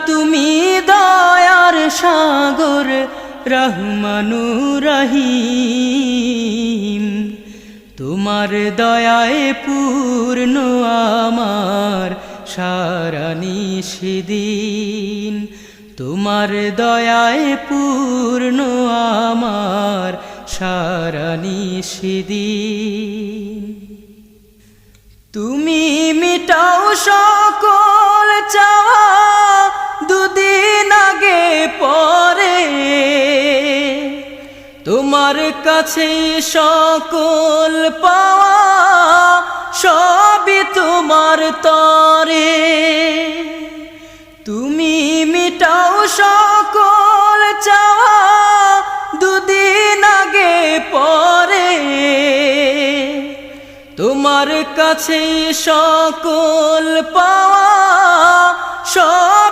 তুমি দয়ার সাগর রহমানুর রহিম তোমার দয়ায় পূর্ণ আমার সারা নিশিদিন তোমার দয়ায় পূর্ণ আমার সারা নিশিদিন তুমি মিটাও সকল চাওয়া দুদিন আগে পরে তোমার কাছে সকল পাওয়া সবই তোমার তরে তুমি মিটাও সকল চাওয়া দুদিন আগে পরে তোমার কাছে সকল পাওয়া সব